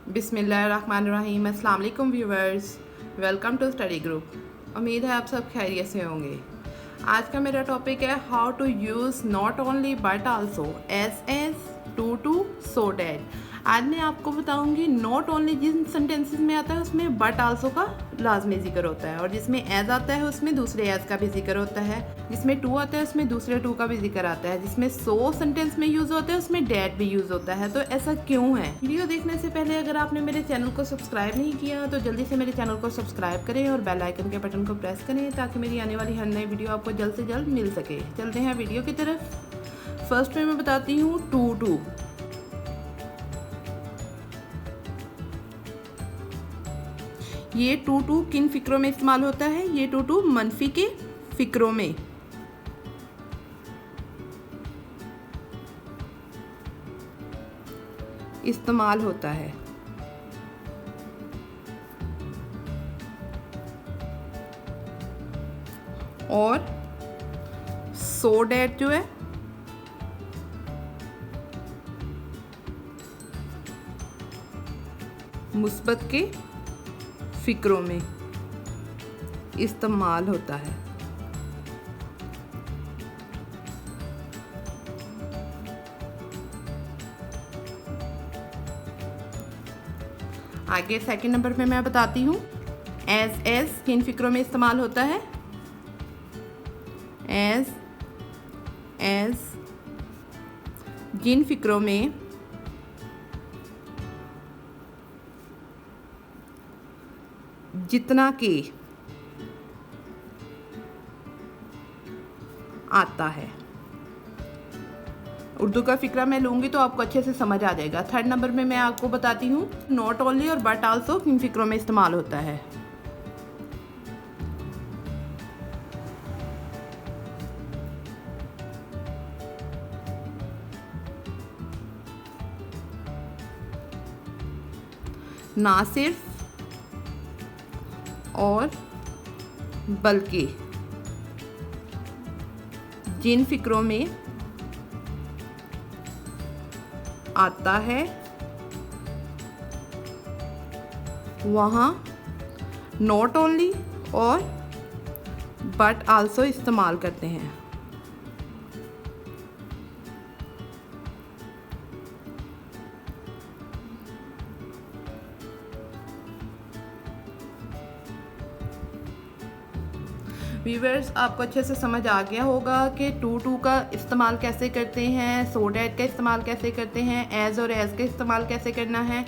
बिस्मिल्लाहिर्रहमानिर्रहीम। अस्सलाम वालेकुम viewers, welcome to study group. उम्मीद है आप सब खैरियत से होंगे। आज का मेरा टॉपिक है how to use not only but also as to so that. आज मैं आपको बताऊंगी नॉट ओनली जिन सेंटेंसेस में आता है उसमें बट आल्सो का लाजमी जिक्र होता है, और जिसमें एज आता है उसमें दूसरे एज का भी जिक्र होता है, जिसमें टू आता है उसमें दूसरे टू का भी जिक्र आता है, जिसमें सो सेंटेंस में यूज़ होता है उसमें डैट भी यूज़ होता है। तो ऐसा क्यों है? वीडियो देखने से पहले अगर आपने मेरे चैनल को सब्सक्राइब नहीं किया तो जल्दी से मेरे चैनल को सब्सक्राइब करें और बेल आइकन के बटन को प्रेस करें ताकि मेरी आने वाली हर नई वीडियो आपको जल्द से जल्द मिल सके। चलते हैं वीडियो की तरफ। फर्स्ट में मैं बताती हूँ टू। ये टू किन फिक्रों में इस्तेमाल होता है? ये टू मनफी के फिक्रों में इस्तेमाल होता है। और सो डैट जो है मुस्बत के फिक्रों में इस्तेमाल होता है। आगे सेकंड नंबर पे मैं बताती हूँ एज किन फिक्रों में इस्तेमाल होता है? एज जिन फिक्रों में जितना के आता है। उर्दू का फिक्रा मैं लूँगी तो आपको अच्छे से समझ आ जाएगा। थर्ड नंबर में मैं आपको बताती हूँ नॉट ओनली और बट आल्सो किन फिक्रों में इस्तेमाल होता है। ना सिर्फ और बल्कि जिन फिक्रों में आता है वहाँ नॉट ओनली और बट आल्सो इस्तेमाल करते हैं। व्यूअर्स, आपको अच्छे से समझ आ गया होगा कि टू का इस्तेमाल कैसे करते हैं, सो डैट का इस्तेमाल कैसे करते हैं, एज और एज का इस्तेमाल कैसे करना है,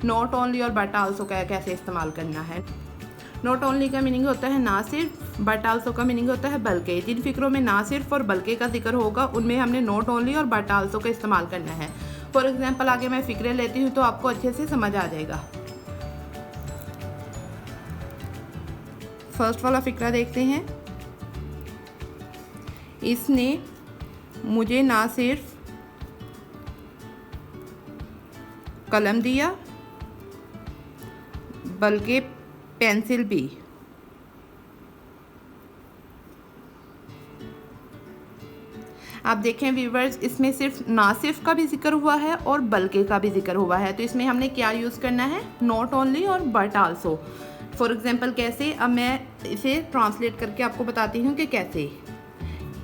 नॉट ओनली और बट आल्सो का कैसे इस्तेमाल करना है। नॉट ओनली का मीनिंग होता है ना सिर्फ, बट आल्सो का मीनिंग होता है बल्कि। जिन फिक्रों में ना सिर्फ और बल्कि का जिक्र होगा उनमें हमने नॉट ओनली और बट आल्सो का इस्तेमाल करना है। फॉर एग्जाम्पल आगे मैं फिक्रे लेती हूँ तो आपको अच्छे से समझ आ जाएगा। फर्स्ट वाला फिक्रा देखते हैं। इसने मुझे ना सिर्फ कलम दिया बल्कि पेंसिल भी। आप देखें व्यूवर्स, इसमें सिर्फ ना सिर्फ का भी जिक्र हुआ है और बल्कि का भी जिक्र हुआ है। तो इसमें हमने क्या यूज़ करना है? नॉट ओनली और बट आल्सो। फॉर एग्जाम्पल कैसे? अब मैं इसे ट्रांसलेट करके आपको बताती हूँ कि कैसे।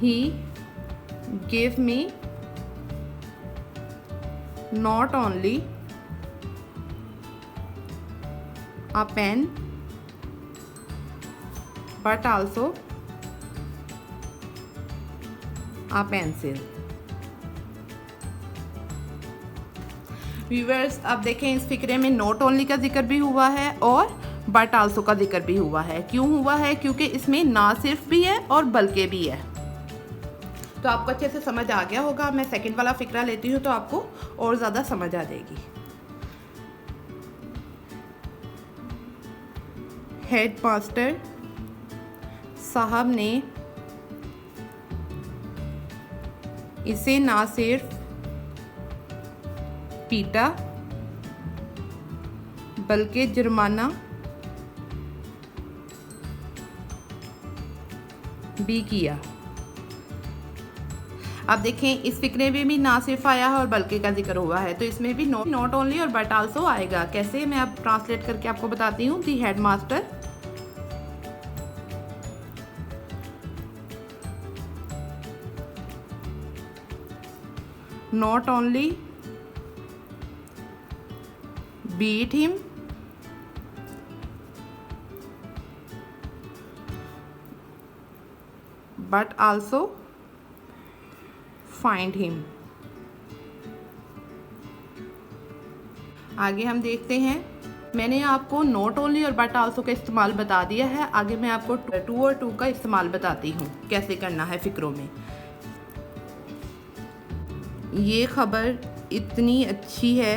He gave me not only a pen but also a pencil। Viewers, अब देखें इस फिक्रे में नॉट ओनली का जिक्र भी हुआ है और बट आल्सो का जिक्र भी हुआ है। क्यों हुआ है? क्योंकि इसमें ना सिर्फ भी है और बल्कि भी है। तो आपको अच्छे से समझ आ गया होगा। मैं सेकंड वाला फिक्रा लेती हूँ तो आपको और ज़्यादा समझ आ जाएगी। हेड मास्टर साहब ने इसे ना सिर्फ पीटा बल्कि जुर्माना भी किया। अब देखें इस फिक्रे में भी ना सिर्फ आया है और बल्कि का जिक्र हुआ है, तो इसमें भी नॉट ओनली और बट आल्सो आएगा। कैसे, मैं अब ट्रांसलेट करके आपको बताती हूँ। दी headmaster not only beat him but also find him। आगे हम देखते हैं। मैंने आपको नॉट ओनली और बट आल्सो का इस्तेमाल बता दिया है, आगे मैं आपको टू और टू का इस्तेमाल बताती हूँ कैसे करना है फिक्रों में। ये खबर इतनी अच्छी है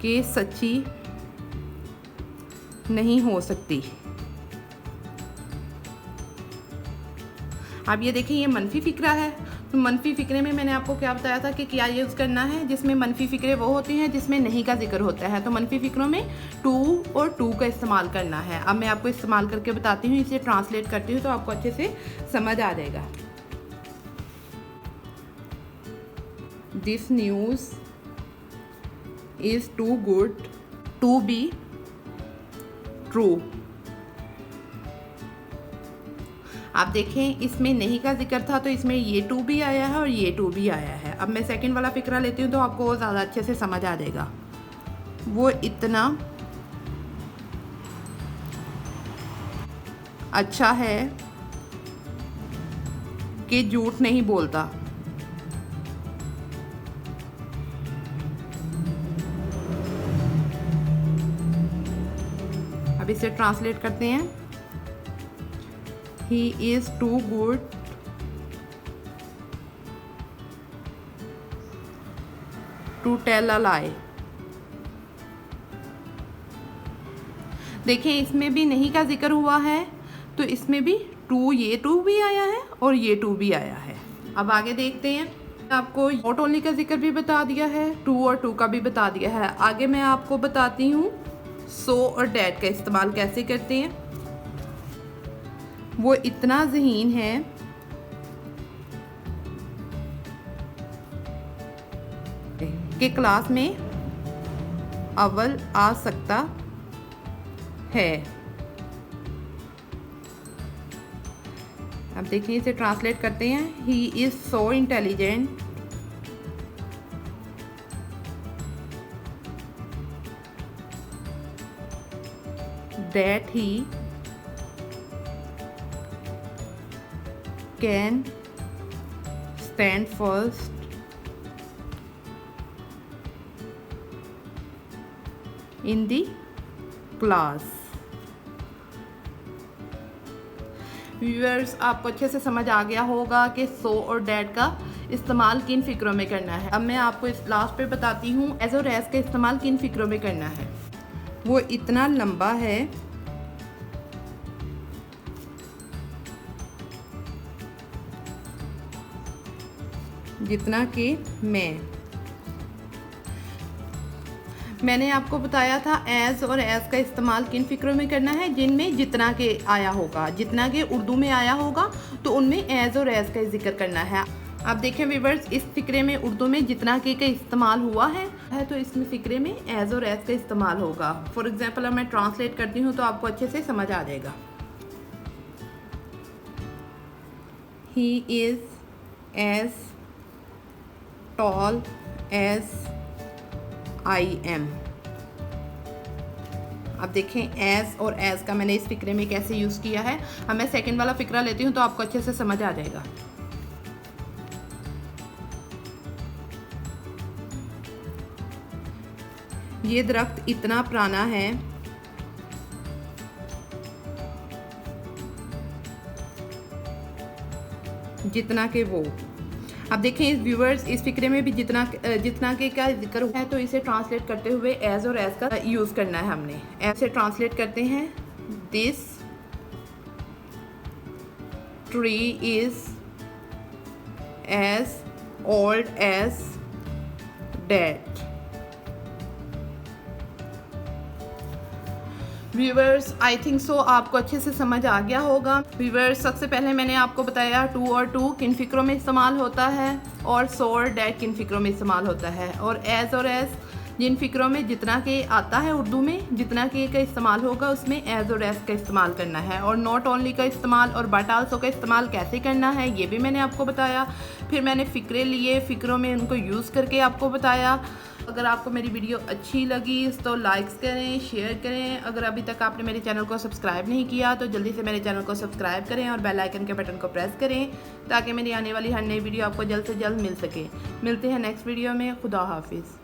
कि सच्ची नहीं हो सकती। अब ये देखिए, ये मनफी फिक्रा है। तो मनफी फिक्रे में मैंने आपको क्या बताया था कि क्या यूज़ करना है, जिसमें मनफी फिक्रे वो होती हैं जिसमें नहीं का जिक्र होता है। तो मनफी फिक्रों में टू और टू का इस्तेमाल करना है। अब मैं आपको इस्तेमाल करके बताती हूँ, इसे ट्रांसलेट करती हूँ तो आपको अच्छे से समझ आ जाएगा। This news is too good to be true. आप देखें इसमें नहीं का जिक्र था तो इसमें ये टू भी आया है और ये टू भी आया है। अब मैं सेकंड वाला फिक्रा लेती हूँ तो आपको वो ज़्यादा अच्छे से समझ आ जाएगा। वो इतना अच्छा है कि झूठ नहीं बोलता। अब इसे ट्रांसलेट करते हैं। He is too good to tell a lie। देखिए इसमें भी नहीं का जिक्र हुआ है तो इसमें भी ये टू भी आया है और ये टू भी आया है। अब आगे देखते हैं। आपको नॉट ओनली का जिक्र भी बता दिया है, टू और टू का भी बता दिया है। आगे मैं आपको बताती हूँ सो और डैट का इस्तेमाल कैसे करते हैं। वो इतना ज़हीन है कि क्लास में अव्वल आ सकता है। अब देखिए इसे ट्रांसलेट करते हैं। He is so intelligent that he can stand first in the class। Viewers आपको अच्छे से समझ आ गया होगा कि सो और डैट का इस्तेमाल किन फिक्रों में करना है। अब मैं आपको इस लास्ट पे बताती हूँ एज और एज का इस्तेमाल किन फिक्रों में करना है। वो इतना लंबा है जितना कि मैंने आपको बताया था एज और एज का इस्तेमाल किन फिक्रों में करना है, जिनमें जितना के आया होगा, जितना के उर्दू में आया होगा तो उनमें एज और एज का जिक्र करना है। अब देखें व्यूअर्स, इस फिक्रे में उर्दू में जितना के का इस्तेमाल हुआ है तो इसमें फिक्रे में एज और एज का इस्तेमाल होगा। फॉर एग्जाम्पल अब मैं ट्रांसलेट करती हूँ तो आपको अच्छे से समझ आ जाएगा। He is as tall as I am. अब देखें एज और एज का मैंने इस फिक्रे में कैसे यूज़ किया है। अब मैं सेकंड वाला फिक्रा लेती हूँ तो आपको अच्छे से समझ आ जाएगा। ये दरख्त इतना पुराना है जितना के वो। अब देखें इस व्यूअर्स, इस फिक्रे में भी जितना के का जिक्र है तो इसे ट्रांसलेट करते हुए एज और एज का यूज़ करना है हमने। एज से ट्रांसलेट करते हैं। This tree is as old as that. Viewers I think so आपको अच्छे से समझ आ गया होगा। व्यूवर्स सबसे पहले मैंने आपको बताया टू और टू किन फ़िक्रों में इस्तेमाल होता है और सो और डैट किन फ़िक्रों में इस्तेमाल होता है, और एस जिन फ़िक्रों में जितना के आता है उर्दू में जितना के का इस्तेमाल होगा उसमें एज और एस का इस्तेमाल करना है, और नॉट ओनली का इस्तेमाल और बट आल्सो का इस्तेमाल कैसे करना है ये भी मैंने आपको बताया। फिर मैंने फ़िक्रे लिए, फ़िक्रों में उनको यूज़ करके आपको बताया। अगर आपको मेरी वीडियो अच्छी लगी तो लाइक्स करें, शेयर करें। अगर अभी तक आपने मेरे चैनल को सब्सक्राइब नहीं किया तो जल्दी से मेरे चैनल को सब्सक्राइब करें और बेल आइकन के बटन को प्रेस करें ताकि मेरी आने वाली हर नई वीडियो आपको जल्द से जल्द मिल सके। मिलते हैं नेक्स्ट वीडियो में। खुदा हाफिज़।